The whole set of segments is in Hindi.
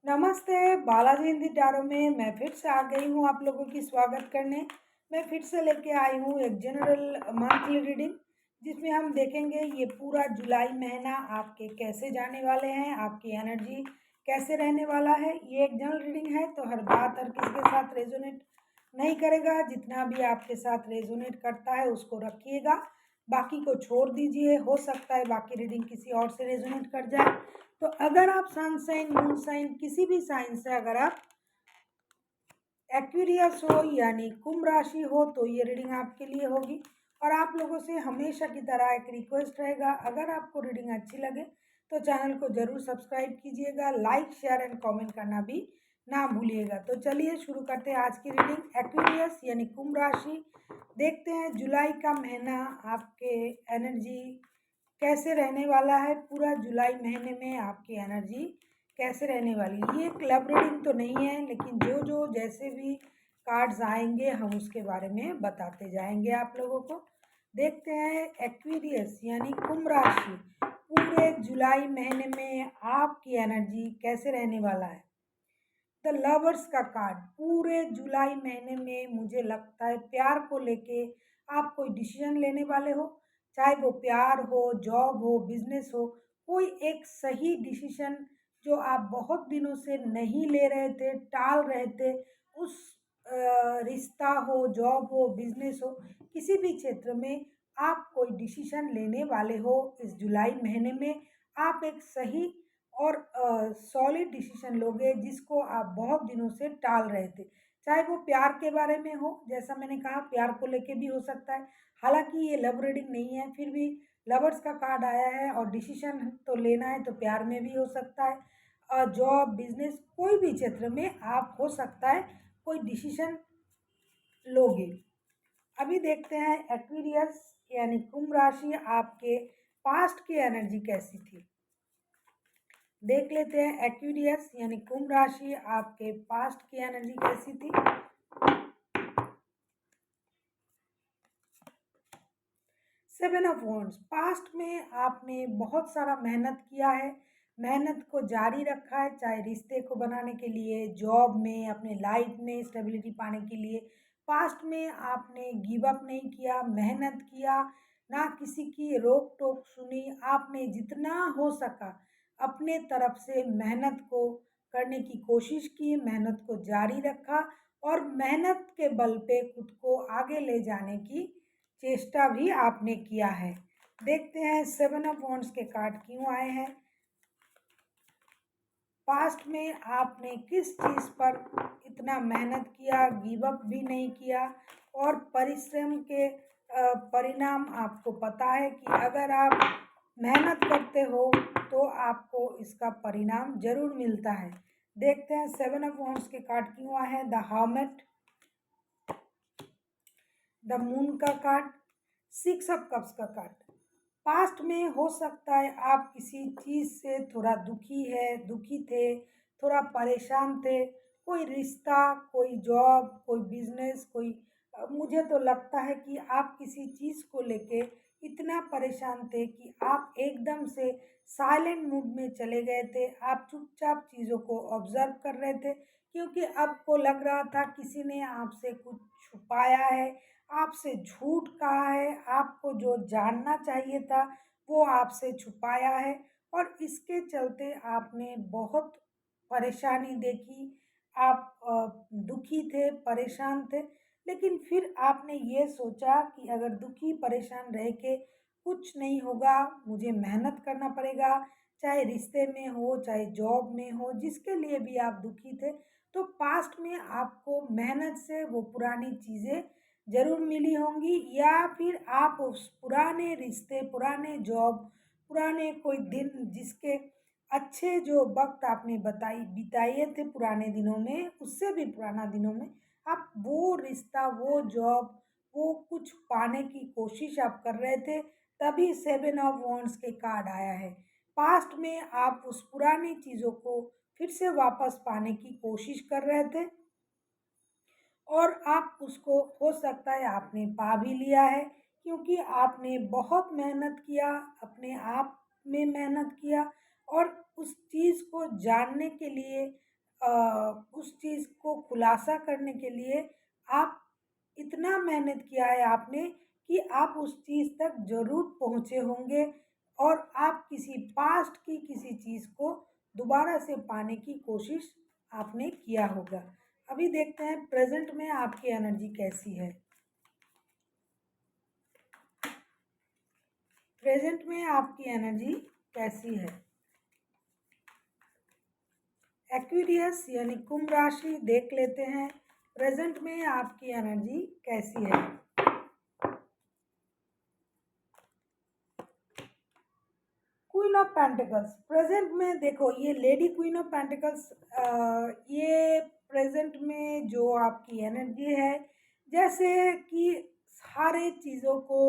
नमस्ते, बालाजी हिंदी टारो में मैं फिर से आ गई हूँ आप लोगों की स्वागत करने। मैं फिर से लेके आई हूँ एक जनरल मंथली रीडिंग, जिसमें हम देखेंगे ये पूरा जुलाई महीना आपके कैसे जाने वाले हैं, आपकी एनर्जी कैसे रहने वाला है। ये एक जनरल रीडिंग है तो हर बात हर किसी के साथ रेजोनेट नहीं करेगा। जितना भी आपके साथ रेजोनेट करता है उसको रखिएगा, बाकी को छोड़ दीजिए। हो सकता है बाकी रीडिंग किसी और से रेजोनेट कर जाए। तो अगर आप सन साइन, मून साइन, किसी भी साइन से अगर आप एक्वेरियस हो यानी कुंभ राशि हो तो ये रीडिंग आपके लिए होगी। और आप लोगों से हमेशा की तरह एक रिक्वेस्ट रहेगा, अगर आपको रीडिंग अच्छी लगे तो चैनल को जरूर सब्सक्राइब कीजिएगा, लाइक शेयर एंड कमेंट करना भी ना भूलिएगा। तो चलिए शुरू करते हैं आज की रीडिंग। एक्वेरियस यानी कुंभ राशि, देखते हैं जुलाई का महीना आपके एनर्जी कैसे रहने वाला है। पूरा जुलाई महीने में आपकी एनर्जी कैसे रहने वाली है। ये क्लब रीडिंग तो नहीं है, लेकिन जो जो जैसे भी कार्ड्स आएंगे हम उसके बारे में बताते जाएंगे आप लोगों को। देखते हैं एक्वेरियस यानी कुंभ राशि पूरे जुलाई महीने में आपकी एनर्जी कैसे रहने वाला है। द लवर्स का कार्ड, पूरे जुलाई महीने में मुझे लगता है प्यार को लेके आप कोई डिसीजन लेने वाले हो। चाहे वो प्यार हो, जॉब हो, बिजनेस हो, कोई एक सही डिसीजन जो आप बहुत दिनों से नहीं ले रहे थे, टाल रहे थे। उस रिश्ता हो, जॉब हो, बिजनेस हो, किसी भी क्षेत्र में आप कोई डिसीजन लेने वाले हो इस जुलाई महीने में। आप एक सही और सॉलिड डिसीजन लोगे जिसको आप बहुत दिनों से टाल रहे थे। चाहे वो प्यार के बारे में हो, जैसा मैंने कहा प्यार को लेके भी हो सकता है। हालांकि ये लव रीडिंग नहीं है, फिर भी लवर्स का कार्ड आया है और डिसीजन तो लेना है तो प्यार में भी हो सकता है। जॉब, बिजनेस, कोई भी क्षेत्र में आप हो सकता है कोई डिसीजन लोगे। अभी देखते हैं एक्वेरियस यानी कुंभ राशि आपके पास्ट की एनर्जी कैसी थी। देख लेते हैं एक्वेरियस यानी कुंभ राशि आपके पास्ट की एनर्जी कैसी थी। सेवन ऑफ वॉन्ड्स, पास्ट में आपने बहुत सारा मेहनत किया है, मेहनत को जारी रखा है, चाहे रिश्ते को बनाने के लिए, जॉब में, अपने लाइफ में स्टेबिलिटी पाने के लिए। पास्ट में आपने गिव अप नहीं किया, मेहनत किया, ना किसी की रोक टोक सुनी। आपने जितना हो सका अपने तरफ से मेहनत को करने की कोशिश की, मेहनत को जारी रखा और मेहनत के बल पे खुद को आगे ले जाने की चेष्टा भी आपने किया है। देखते हैं सेवन ऑफ वॉन्ड्स के कार्ड क्यों आए हैं। पास्ट में आपने किस चीज़ पर इतना मेहनत किया, गिव अप भी नहीं किया और परिश्रम के परिणाम आपको पता है कि अगर आप मेहनत करते हो तो आपको इसका परिणाम जरूर मिलता है। देखते हैं सेवन ऑफ वॉन्ड्स के कार्ड क्यों आए हैं। द हर्मिट, द मून का कार्ड, सिक्स ऑफ कप्स का कार्ड। पास्ट में हो सकता है आप किसी चीज़ से थोड़ा दुखी थे, थोड़ा परेशान थे। कोई रिश्ता, कोई जॉब, कोई बिजनेस, कोई मुझे तो लगता है कि आप किसी चीज़ को लेके इतना परेशान थे कि आप एकदम से साइलेंट मूड में चले गए थे। आप चुपचाप चीज़ों को ऑब्जर्व कर रहे थे, क्योंकि आपको लग रहा था किसी ने आपसे कुछ छुपाया है, आपसे झूठ कहा है, आपको जो जानना चाहिए था वो आपसे छुपाया है। और इसके चलते आपने बहुत परेशानी देखी। आप दुखी थे, परेशान थे, लेकिन फिर आपने ये सोचा कि अगर दुखी परेशान रह के कुछ नहीं होगा, मुझे मेहनत करना पड़ेगा। चाहे रिश्ते में हो, चाहे जॉब में हो, जिसके लिए भी आप दुखी थे, तो पास्ट में आपको मेहनत से वो पुरानी चीज़ें ज़रूर मिली होंगी, या फिर आप उस पुराने रिश्ते, पुराने जॉब, पुराने कोई दिन जिसके अच्छे जो वक्त आपने बिताए थे पुराने दिनों में, उससे भी पुराना दिनों में आप वो रिश्ता, वो जॉब, वो कुछ पाने की कोशिश आप कर रहे थे। तभी सेवन ऑफ वॉन्ड्स के कार्ड आया है। पास्ट में आप उस पुरानी चीज़ों को फिर से वापस पाने की कोशिश कर रहे थे और आप उसको हो सकता है आपने पा भी लिया है, क्योंकि आपने बहुत मेहनत किया, अपने आप में मेहनत किया और उस चीज़ को जानने के लिए उस चीज़ को खुलासा करने के लिए आप इतना मेहनत किया है आपने कि आप उस चीज़ तक ज़रूर पहुँचे होंगे और आप किसी पास्ट की किसी चीज़ को दोबारा से पाने की कोशिश आपने किया होगा। अभी देखते हैं प्रेज़ेंट में आपकी एनर्जी कैसी है। प्रेज़ेंट में आपकी एनर्जी कैसी है? एक्वेरियस यानी कुंभ राशि देख लेते हैं प्रेजेंट में आपकी एनर्जी कैसी है। क्वीन ऑफ पेंटिकल्स प्रेजेंट में देखो ये लेडी क्वीन ऑफ पेंटिकल्स ये प्रेजेंट में जो आपकी एनर्जी है जैसे कि सारे चीज़ों को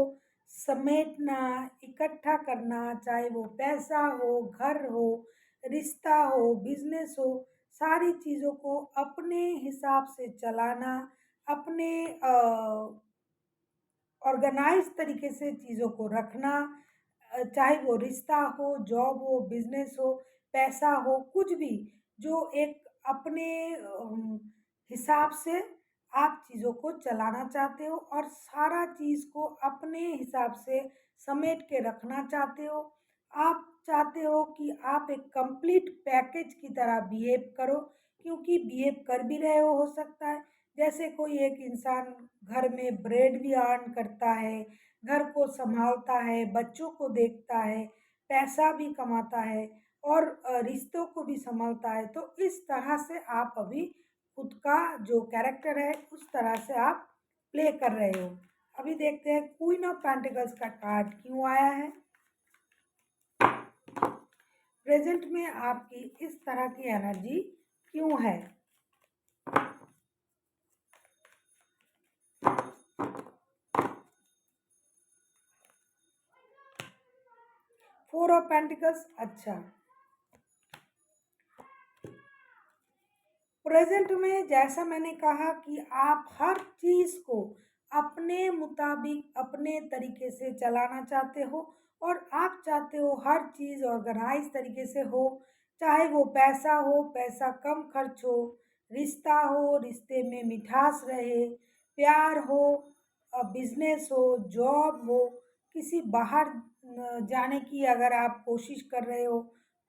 समेटना इकट्ठा करना, चाहे वो पैसा हो, घर हो, रिश्ता हो, बिजनेस हो, सारी चीज़ों को अपने हिसाब से चलाना, अपने ऑर्गेनाइज तरीके से चीज़ों को रखना, चाहे वो रिश्ता हो, जॉब हो, बिजनेस हो, पैसा हो, कुछ भी जो एक अपने हिसाब से आप चीज़ों को चलाना चाहते हो और सारा चीज़ को अपने हिसाब से समेट के रखना चाहते हो। आप चाहते हो कि आप एक कंप्लीट पैकेज की तरह बिहेव करो क्योंकि बिहेव कर भी रहे हो सकता है। जैसे कोई एक इंसान घर में ब्रेड भी अर्न करता है, घर को संभालता है, बच्चों को देखता है, पैसा भी कमाता है और रिश्तों को भी संभालता है। तो इस तरह से आप अभी खुद का जो कैरेक्टर है उस तरह से आप प्ले कर रहे हो। अभी देखते हैं क्वीन ऑफ पेंटिकल्स का कार्ड क्यों आया है। प्रेजेंट में आपकी इस तरह की एनर्जी क्यों है। फोर ऑफ पेंटिकल्स अच्छा, प्रेजेंट में जैसा मैंने कहा कि आप हर चीज़ को अपने मुताबिक अपने तरीके से चलाना चाहते हो और आप चाहते हो हर चीज़ ऑर्गेनाइज तरीके से हो, चाहे वो पैसा हो, पैसा कम खर्च हो, रिश्ता हो, रिश्ते में मिठास रहे, प्यार हो, बिजनेस हो, जॉब हो, किसी बाहर जाने की अगर आप कोशिश कर रहे हो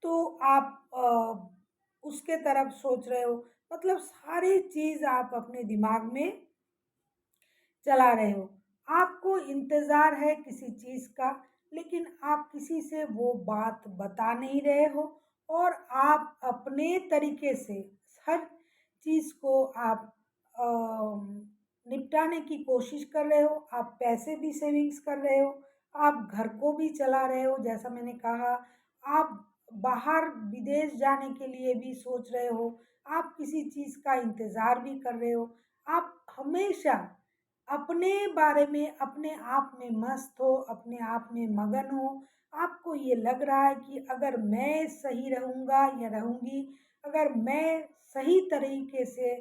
तो आप उसके तरफ सोच रहे हो। मतलब सारी चीज़ आप अपने दिमाग में चला रहे हो। आपको इंतज़ार है किसी चीज़ का, लेकिन आप किसी से वो बात बता नहीं रहे हो और आप अपने तरीके से हर चीज़ को आप निपटाने की कोशिश कर रहे हो। आप पैसे भी सेविंग्स कर रहे हो, आप घर को भी चला रहे हो जैसा मैंने कहा, आप बाहर विदेश जाने के लिए भी सोच रहे हो, आप किसी चीज़ का इंतज़ार भी कर रहे हो। आप हमेशा अपने बारे में अपने आप में मस्त हो, अपने आप में मगन हो। आपको ये लग रहा है कि अगर मैं सही रहूँगा या रहूँगी, अगर मैं सही तरीके से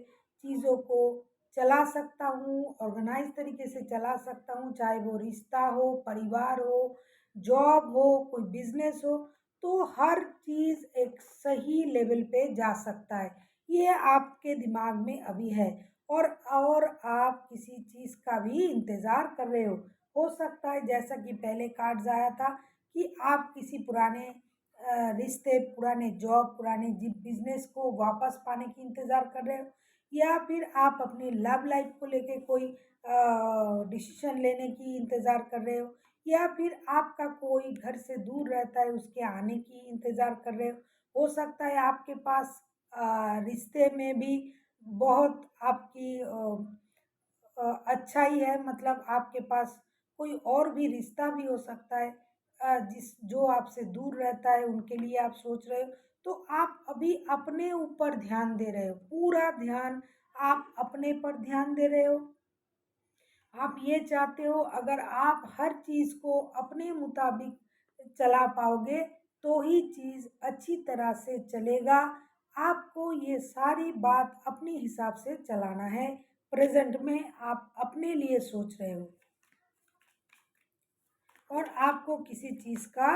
चीज़ों को चला सकता हूँ, ऑर्गेनाइज़ तरीके से चला सकता हूँ, चाहे वो रिश्ता हो, परिवार हो, जॉब हो, कोई बिज़नेस हो, तो हर चीज़ एक सही लेवल पे जा सकता है। ये आपके दिमाग में अभी है और आप किसी चीज़ का भी इंतज़ार कर रहे हो। हो सकता है जैसा कि पहले कार्ड्स आया था कि आप किसी पुराने रिश्ते, पुराने जॉब, पुराने बिज़नेस को वापस पाने की इंतज़ार कर रहे हो या फिर आप अपनी लव लाइफ को लेके कोई डिसीज़न लेने की इंतज़ार कर रहे हो या फिर आपका कोई घर से दूर रहता है उसके आने की इंतज़ार कर रहे हो। हो सकता है आपके पास रिश्ते में भी बहुत आपकी अच्छा ही है, मतलब आपके पास कोई और भी रिश्ता भी हो सकता है जिस जो आपसे दूर रहता है उनके लिए आप सोच रहे हो। तो आप अभी अपने ऊपर ध्यान दे रहे हो, पूरा ध्यान आप अपने पर ध्यान दे रहे हो। आप ये चाहते हो अगर आप हर चीज़ को अपने मुताबिक चला पाओगे तो ही चीज़ अच्छी तरह से चलेगा। आपको ये सारी बात अपने हिसाब से चलाना है। प्रेज़ेंट में आप अपने लिए सोच रहे हो और आपको किसी चीज़ का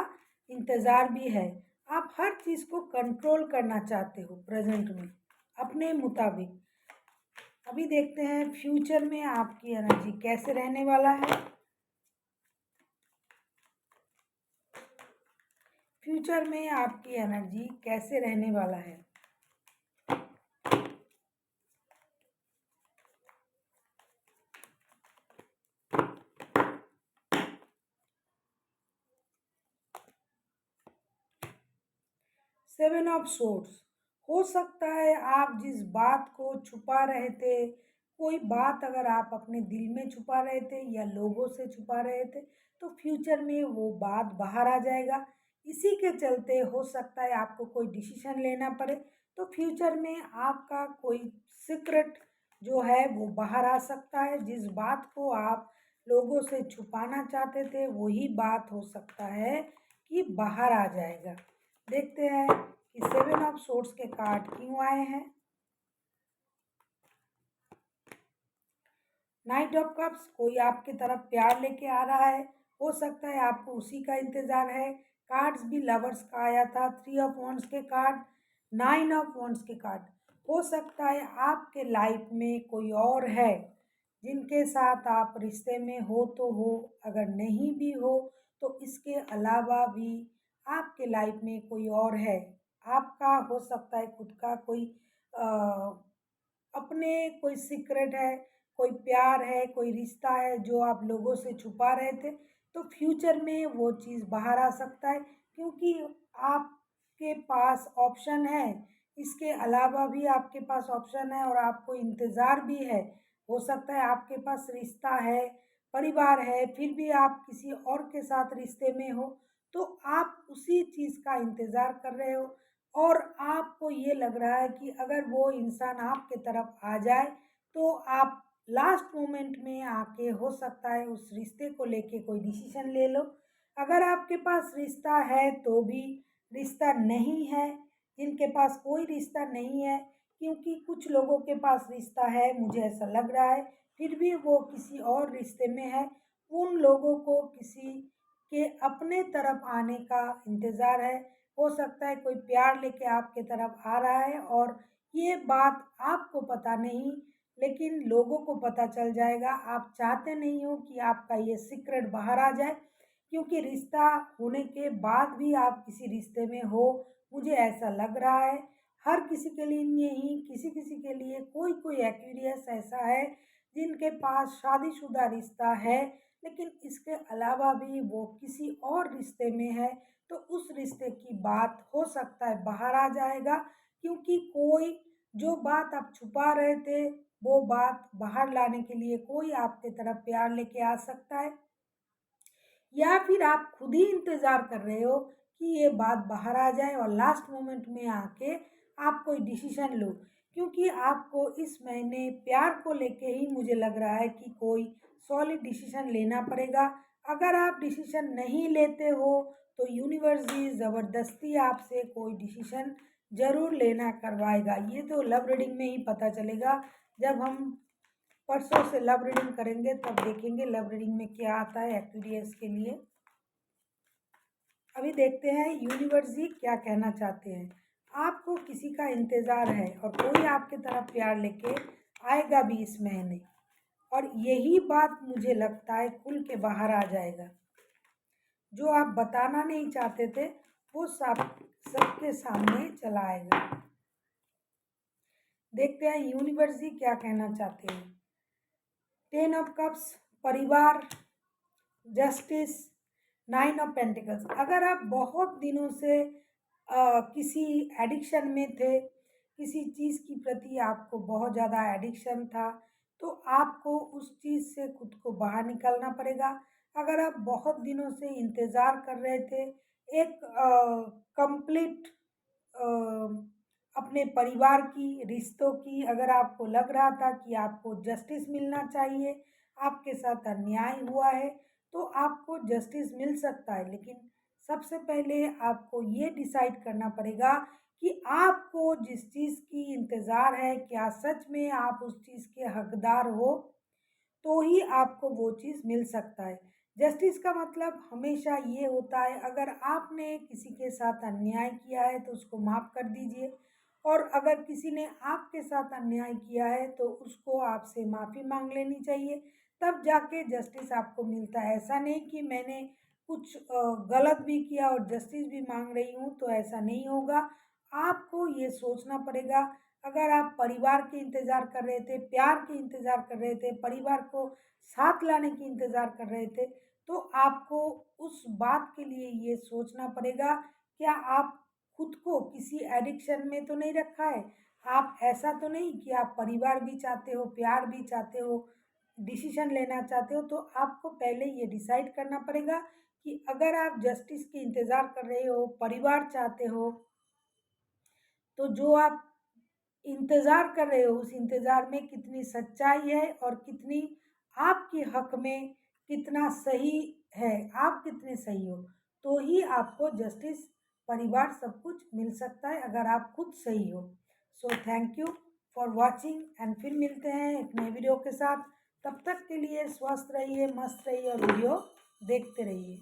इंतज़ार भी है। आप हर चीज़ को कंट्रोल करना चाहते हो प्रेजेंट में अपने मुताबिक। अभी देखते हैं फ्यूचर में आपकी एनर्जी कैसे रहने वाला है। फ्यूचर में आपकी एनर्जी कैसे रहने वाला है। Seven of swords. हो सकता है आप जिस बात को छुपा रहे थे, कोई बात अगर आप अपने दिल में छुपा रहे थे या लोगों से छुपा रहे थे, तो फ्यूचर में वो बात बाहर आ जाएगा। इसी के चलते हो सकता है आपको कोई डिसीजन लेना पड़े, तो फ्यूचर में आपका कोई सीक्रेट जो है वो बाहर आ सकता है। जिस बात को आप लोगों से छुपाना चाहते थे वही बात हो सकता है कि बाहर आ जाएगा। देखते हैं कि सेवन ऑफ सोर्ड्स के कार्ड क्यों आए हैं। Night of cups. कोई आपकी तरफ प्यार लेके आ रहा है, हो सकता है आपको उसी का इंतजार है। कार्ड्स भी लवर्स का आया था, थ्री ऑफ वॉन्ड्स के कार्ड, नाइन ऑफ वॉन्ड्स के कार्ड। हो सकता है आपके लाइफ में कोई और है जिनके साथ आप रिश्ते में हो तो हो, अगर नहीं भी हो तो इसके अलावा भी आपके लाइफ में कोई और है। आपका हो सकता है खुद का कोई अ, अपने कोई सीक्रेट है, कोई प्यार है, कोई रिश्ता है जो आप लोगों से छुपा रहे थे, तो फ्यूचर में वो चीज़ बाहर आ सकता है क्योंकि आपके पास ऑप्शन है। इसके अलावा भी आपके पास ऑप्शन है और आपको इंतज़ार भी है। हो सकता है आपके पास रिश्ता है, परिवार है, फिर भी आप किसी और के साथ रिश्ते में हो, तो आप उसी चीज़ का इंतज़ार कर रहे हो और आपको ये लग रहा है कि अगर वो इंसान आपके तरफ आ जाए तो आप लास्ट मोमेंट में आके हो सकता है उस रिश्ते को लेके कोई डिसीजन ले लो। अगर आपके पास रिश्ता है तो भी, रिश्ता नहीं है, जिनके पास कोई रिश्ता नहीं है, क्योंकि कुछ लोगों के पास रिश्ता है मुझे ऐसा लग रहा है, फिर भी वो किसी और रिश्ते में है, उन लोगों को किसी के अपने तरफ आने का इंतज़ार है। हो सकता है कोई प्यार लेके आपके तरफ आ रहा है और ये बात आपको पता नहीं, लेकिन लोगों को पता चल जाएगा। आप चाहते नहीं हो कि आपका ये सीक्रेट बाहर आ जाए, क्योंकि रिश्ता होने के बाद भी आप किसी रिश्ते में हो, मुझे ऐसा लग रहा है। हर किसी के लिए नहीं, किसी किसी के लिए कोई कोई एक्वेरियस ऐसा है जिनके पास शादीशुदा रिश्ता है, लेकिन इसके अलावा भी वो किसी और रिश्ते में है, तो उस रिश्ते की बात हो सकता है बाहर आ जाएगा, क्योंकि कोई जो बात आप छुपा रहे थे वो बात बाहर लाने के लिए कोई आपके तरफ प्यार लेके आ सकता है, या फिर आप खुद ही इंतज़ार कर रहे हो कि ये बात बाहर आ जाए और लास्ट मोमेंट में आके आप कोई डिसीजन लो, क्योंकि आपको इस महीने प्यार को लेके ही मुझे लग रहा है कि कोई सॉलिड डिसीजन लेना पड़ेगा। अगर आप डिसीजन नहीं लेते हो तो यूनिवर्स भी ज़बरदस्ती आपसे कोई डिसीजन ज़रूर लेना करवाएगा। ये तो लव रीडिंग में ही पता चलेगा। जब हम परसों से लव रीडिंग करेंगे तब देखेंगे लव रीडिंग में क्या आता है एक्वेरियस के लिए। अभी देखते हैं यूनिवर्स जी क्या कहना चाहते हैं। आपको किसी का इंतज़ार है और कोई आपके तरफ प्यार लेके आएगा भी इस महीने, और यही बात मुझे लगता है खुल के बाहर आ जाएगा। जो आप बताना नहीं चाहते थे वो सब सबके सामने चला आएगा। देखते हैं यूनिवर्स जी क्या कहना चाहते हैं। टेन ऑफ कप्स, परिवार, जस्टिस, नाइन ऑफ पेंटिकल्स। अगर आप बहुत दिनों से किसी एडिक्शन में थे, किसी चीज़ की प्रति आपको बहुत ज़्यादा एडिक्शन था, तो आपको उस चीज़ से खुद को बाहर निकालना पड़ेगा। अगर आप बहुत दिनों से इंतज़ार कर रहे थे एक कंप्लीट अपने परिवार की, रिश्तों की, अगर आपको लग रहा था कि आपको जस्टिस मिलना चाहिए, आपके साथ अन्याय हुआ है, तो आपको जस्टिस मिल सकता है, लेकिन सबसे पहले आपको ये डिसाइड करना पड़ेगा कि आपको जिस चीज़ की इंतज़ार है, क्या सच में आप उस चीज़ के हकदार हो, तो ही आपको वो चीज़ मिल सकता है। जस्टिस का मतलब हमेशा ये होता है, अगर आपने किसी के साथ अन्याय किया है तो उसको माफ़ कर दीजिए, और अगर किसी ने आपके साथ अन्याय किया है तो उसको आपसे माफ़ी मांग लेनी चाहिए, तब जाके जस्टिस आपको मिलता है। ऐसा नहीं कि मैंने कुछ गलत भी किया और जस्टिस भी मांग रही हूँ, तो ऐसा नहीं होगा। आपको ये सोचना पड़ेगा, अगर आप परिवार के इंतज़ार कर रहे थे, प्यार के इंतज़ार कर रहे थे, परिवार को साथ लाने की इंतज़ार कर रहे थे, तो आपको उस बात के लिए ये सोचना पड़ेगा, क्या आप खुद को किसी एडिक्शन में तो नहीं रखा है? आप ऐसा तो नहीं कि आप परिवार भी चाहते हो, प्यार भी चाहते हो, डिसीज़न लेना चाहते हो, तो आपको पहले ये डिसाइड करना पड़ेगा कि अगर आप जस्टिस की इंतज़ार कर रहे हो, परिवार चाहते हो, तो जो आप इंतज़ार कर रहे हो, उस इंतज़ार में कितनी सच्चाई है और कितनी आपके हक में कितना सही है, आप कितने सही हो, तो ही आपको जस्टिस, परिवार सब कुछ मिल सकता है, अगर आप खुद सही हो। So thank you for watching and फिर मिलते हैं एक नए वीडियो के साथ। तब तक के लिए स्वस्थ रहिए, मस्त रहिए और वीडियो देखते रहिए।